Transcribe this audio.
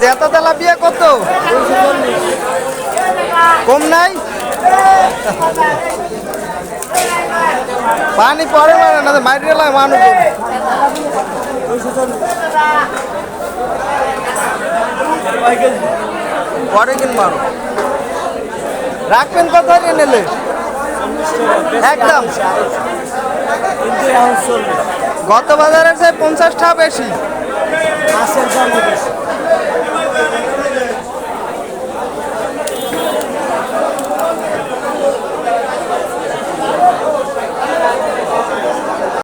জেতা তেলাপিয়া কত? কম নাই? পানি পরে মানে না মাইরে লাগে মানুষ। পরে কিনবার রাখবেন কত নিলে? একদম গত বাজারে 50 টাকা বেশি।